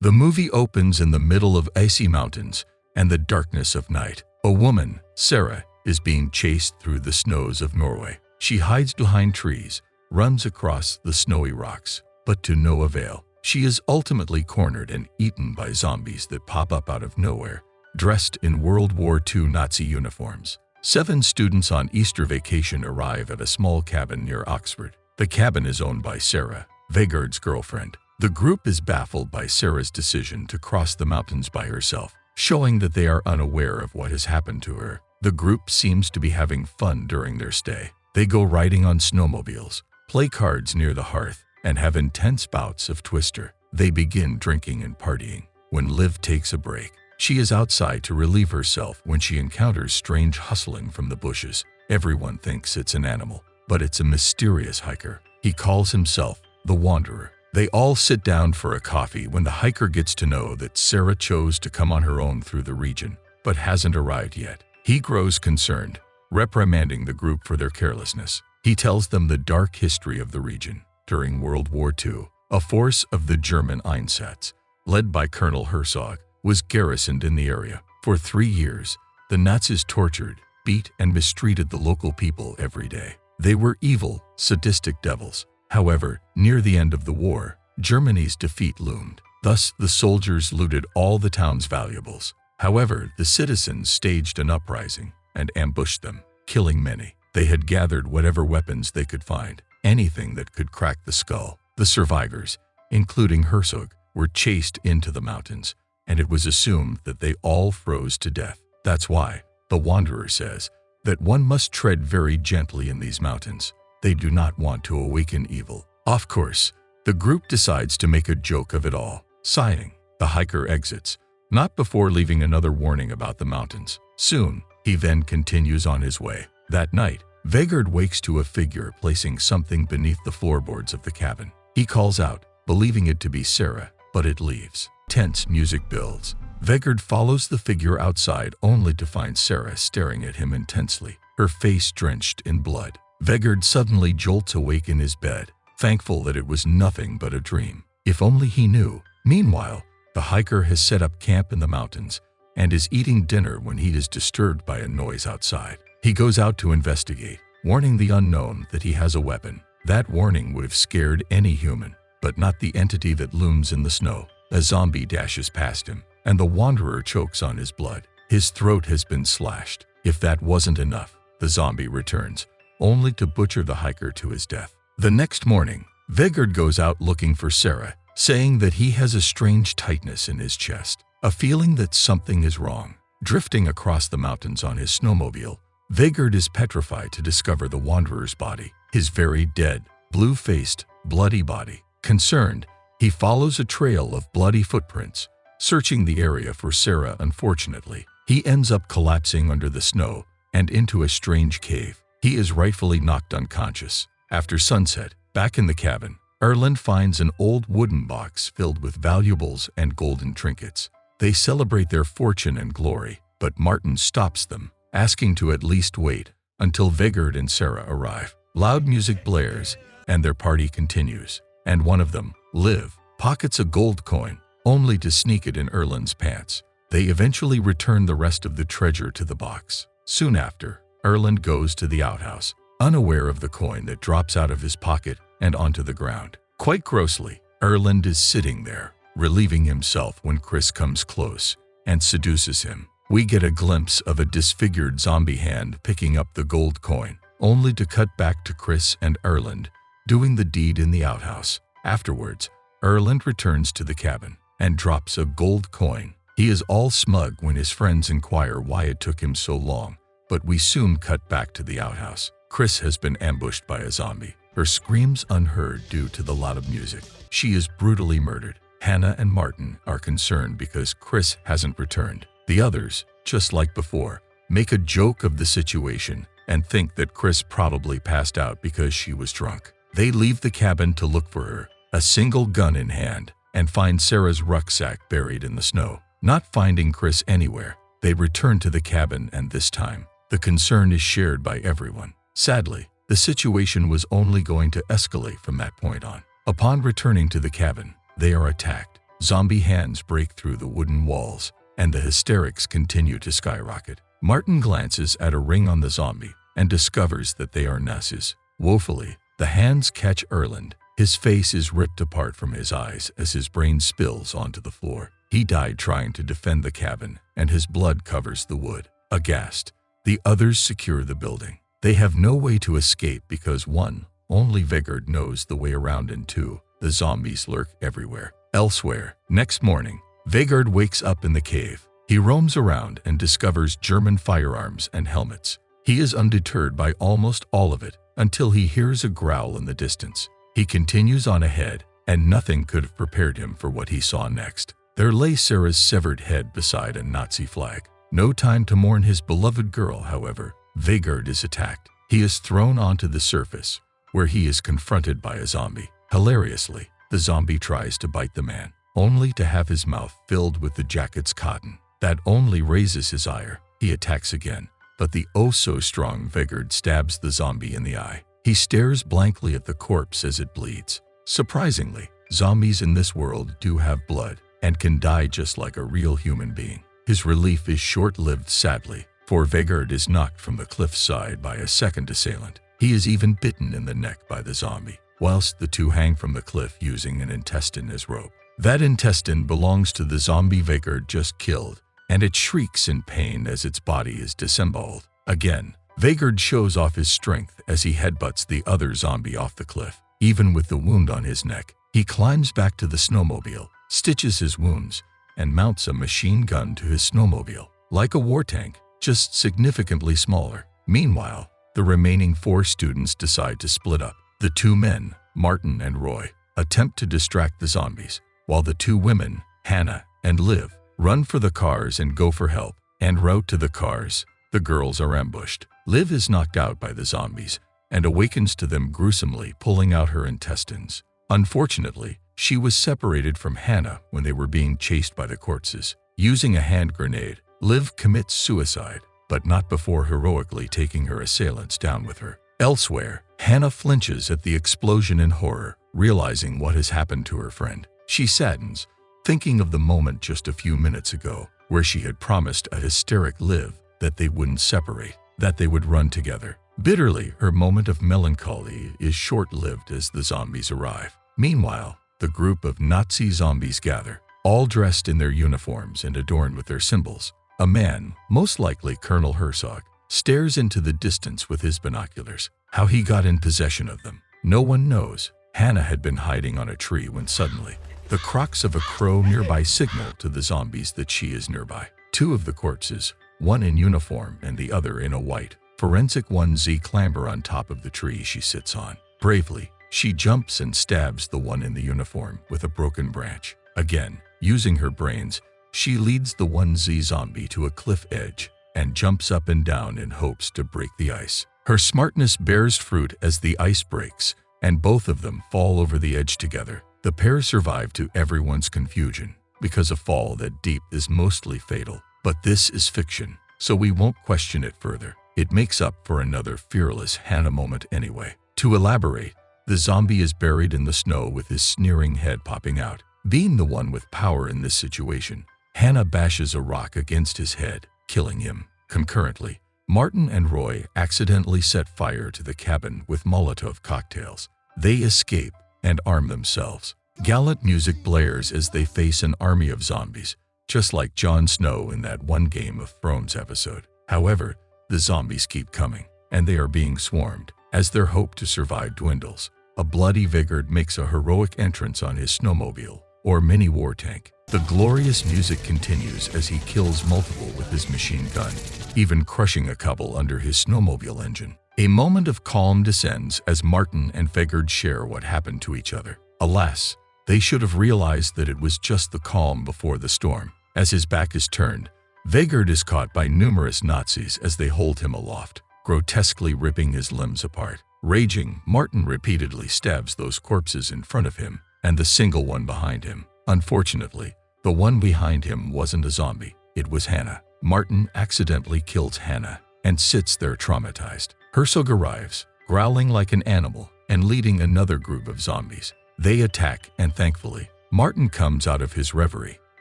The movie opens in the middle of icy mountains and the darkness of night. A woman, Sarah, is being chased through the snows of Norway. She hides behind trees, runs across the snowy rocks, but to no avail. She is ultimately cornered and eaten by zombies that pop up out of nowhere, dressed in World War II Nazi uniforms. 7 students on Easter vacation arrive at a small cabin near Oxford. The cabin is owned by Sarah, Vegard's girlfriend. The group is baffled by Sarah's decision to cross the mountains by herself, showing that they are unaware of what has happened to her. The group seems to be having fun during their stay. They go riding on snowmobiles, play cards near the hearth, and have intense bouts of Twister. They begin drinking and partying. When Liv takes a break, she is outside to relieve herself when she encounters strange hustling from the bushes. Everyone thinks it's an animal, but it's a mysterious hiker. He calls himself the Wanderer. They all sit down for a coffee when the hiker gets to know that Sarah chose to come on her own through the region, but hasn't arrived yet. He grows concerned, reprimanding the group for their carelessness. He tells them the dark history of the region. During World War II, a force of the German Einsatz, led by Colonel Herzog, was garrisoned in the area. For 3 years, the Nazis tortured, beat, and mistreated the local people every day. They were evil, sadistic devils. However, near the end of the war, Germany's defeat loomed. Thus, the soldiers looted all the town's valuables. However, the citizens staged an uprising and ambushed them, killing many. They had gathered whatever weapons they could find, anything that could crack the skull. The survivors, including Herzog, were chased into the mountains, and it was assumed that they all froze to death. That's why the Wanderer says that one must tread very gently in these mountains. They do not want to awaken evil. Of course, the group decides to make a joke of it all. Sighing, the hiker exits, not before leaving another warning about the mountains. Soon, he then continues on his way. That night, Vegard wakes to a figure placing something beneath the floorboards of the cabin. He calls out, believing it to be Sarah, but it leaves. Tense music builds. Vegard follows the figure outside only to find Sarah staring at him intensely, her face drenched in blood. Vegard suddenly jolts awake in his bed, thankful that it was nothing but a dream. If only he knew. Meanwhile, the hiker has set up camp in the mountains and is eating dinner when he is disturbed by a noise outside. He goes out to investigate, warning the unknown that he has a weapon. That warning would have scared any human, but not the entity that looms in the snow. A zombie dashes past him, and the Wanderer chokes on his blood. His throat has been slashed. If that wasn't enough, the zombie returns, only to butcher the hiker to his death. The next morning, Vegard goes out looking for Sarah, saying that he has a strange tightness in his chest, a feeling that something is wrong. Drifting across the mountains on his snowmobile, Vegard is petrified to discover the Wanderer's body, his very dead, blue-faced, bloody body. Concerned, he follows a trail of bloody footprints, searching the area for Sarah. Unfortunately, he ends up collapsing under the snow and into a strange cave. He is rightfully knocked unconscious. After sunset, back in the cabin, Erland finds an old wooden box filled with valuables and golden trinkets. They celebrate their fortune and glory, but Martin stops them, asking to at least wait until Vegard and Sarah arrive. Loud music blares, and their party continues, and one of them, Liv, pockets a gold coin, only to sneak it in Erland's pants. They eventually return the rest of the treasure to the box. Soon after, Erland goes to the outhouse, unaware of the coin that drops out of his pocket and onto the ground. Quite grossly, Erland is sitting there, relieving himself when Chris comes close and seduces him. We get a glimpse of a disfigured zombie hand picking up the gold coin, only to cut back to Chris and Erland doing the deed in the outhouse. Afterwards, Erland returns to the cabin and drops a gold coin. He is all smug when his friends inquire why it took him so long, but we soon cut back to the outhouse. Chris has been ambushed by a zombie, her screams unheard due to the loud music. She is brutally murdered. Hannah and Martin are concerned because Chris hasn't returned. The others, just like before, make a joke of the situation and think that Chris probably passed out because she was drunk. They leave the cabin to look for her, a single gun in hand, and find Sarah's rucksack buried in the snow. Not finding Chris anywhere, they return to the cabin, and this time, the concern is shared by everyone. Sadly, the situation was only going to escalate from that point on. Upon returning to the cabin, they are attacked. zombie hands break through the wooden walls, and the hysterics continue to skyrocket. Martin glances at a ring on the zombie and discovers that they are Nazis. Woefully, the hands catch Erland. His face is ripped apart from his eyes as his brain spills onto the floor. He died trying to defend the cabin, and his blood covers the wood. Aghast, the others secure the building. They have no way to escape because 1. Only Vegard knows the way around, and 2. The zombies lurk everywhere. Elsewhere, next morning, Vegard wakes up in the cave. He roams around and discovers German firearms and helmets. He is undeterred by almost all of it until he hears a growl in the distance. He continues on ahead, and nothing could have prepared him for what he saw next. There lay Sarah's severed head beside a Nazi flag. No time to mourn his beloved girl, however. Vegard is attacked. He is thrown onto the surface, where he is confronted by a zombie. Hilariously, the zombie tries to bite the man, only to have his mouth filled with the jacket's cotton. That only raises his ire. He attacks again, but the oh-so-strong Vegard stabs the zombie in the eye. He stares blankly at the corpse as it bleeds. Surprisingly, zombies in this world do have blood and can die just like a real human being. His relief is short-lived, sadly, for Vegard is knocked from the cliffside by a second assailant. He is even bitten in the neck by the zombie, whilst the two hang from the cliff using an intestine as rope. That intestine belongs to the zombie Vegard just killed, and it shrieks in pain as its body is disemboweled. Again, Vegard shows off his strength as he headbutts the other zombie off the cliff. Even with the wound on his neck, he climbs back to the snowmobile, stitches his wounds, and mounts a machine gun to his snowmobile. Like a war tank, just significantly smaller. Meanwhile, the remaining 4 students decide to split up. The 2 men, Martin and Roy, attempt to distract the zombies, while the 2 women, Hannah and Liv, run for the cars and go for help. En route to the cars, the girls are ambushed. Liv is knocked out by the zombies and awakens to them gruesomely, pulling out her intestines. Unfortunately, she was separated from Hannah when they were being chased by the corpses. Using a hand grenade, Liv commits suicide, but not before heroically taking her assailants down with her. Elsewhere, Hannah flinches at the explosion in horror, realizing what has happened to her friend. She saddens, thinking of the moment just a few minutes ago, where she had promised a hysteric Liv that they wouldn't separate, that they would run together. Bitterly, her moment of melancholy is short-lived as the zombies arrive. Meanwhile, the group of Nazi zombies gather, all dressed in their uniforms and adorned with their symbols. A man, most likely Colonel Herzog, stares into the distance with his binoculars. How he got in possession of them, no one knows. Hannah had been hiding on a tree when suddenly, the croaks of a crow nearby signal to the zombies that she is nearby. 2 of the corpses, one in uniform and the other in a white, forensic onesie, clamber on top of the tree she sits on. Bravely, she jumps and stabs the one in the uniform with a broken branch. Again, using her brains, she leads the onesie zombie to a cliff edge and jumps up and down in hopes to break the ice. Her smartness bears fruit as the ice breaks, and both of them fall over the edge together. The pair survive to everyone's confusion, because a fall that deep is mostly fatal. But this is fiction, so we won't question it further. It makes up for another fearless Hannah moment anyway. To elaborate, the zombie is buried in the snow with his sneering head popping out. Being the one with power in this situation, Hannah bashes a rock against his head, killing him. Concurrently, Martin and Roy accidentally set fire to the cabin with Molotov cocktails. They escape and arm themselves. Gallant music blares as they face an army of zombies, just like Jon Snow in that one Game of Thrones episode. However, the zombies keep coming, and they are being swarmed. As their hope to survive dwindles, a bloody Vegard makes a heroic entrance on his snowmobile, or mini war tank. The glorious music continues as he kills multiple with his machine gun, even crushing a couple under his snowmobile engine. A moment of calm descends as Martin and Vegard share what happened to each other. Alas, they should have realized that it was just the calm before the storm. As his back is turned, Vegard is caught by numerous Nazis as they hold him aloft, grotesquely ripping his limbs apart. Raging, Martin repeatedly stabs those corpses in front of him and the single one behind him. Unfortunately, the one behind him wasn't a zombie, it was Hannah. Martin accidentally kills Hannah and sits there traumatized. Herzog arrives, growling like an animal and leading another group of zombies. They attack and thankfully, Martin comes out of his reverie.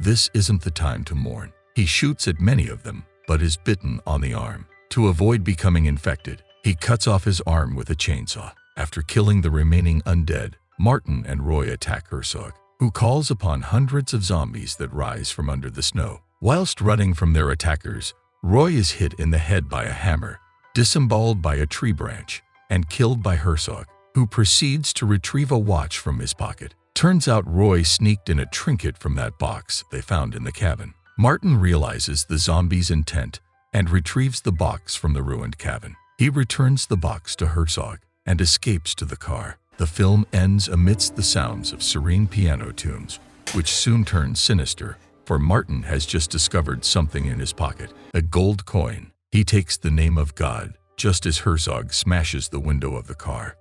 This isn't the time to mourn. He shoots at many of them, but is bitten on the arm. To avoid becoming infected, he cuts off his arm with a chainsaw. After killing the remaining undead, Martin and Roy attack Herzog, who calls upon hundreds of zombies that rise from under the snow. Whilst running from their attackers, Roy is hit in the head by a hammer, disemboweled by a tree branch, and killed by Herzog, who proceeds to retrieve a watch from his pocket. Turns out Roy sneaked in a trinket from that box they found in the cabin. Martin realizes the zombies' intent and retrieves the box from the ruined cabin. He returns the box to Herzog and escapes to the car. The film ends amidst the sounds of serene piano tunes, which soon turn sinister, for Martin has just discovered something in his pocket, a gold coin. He takes the name of God, just as Herzog smashes the window of the car.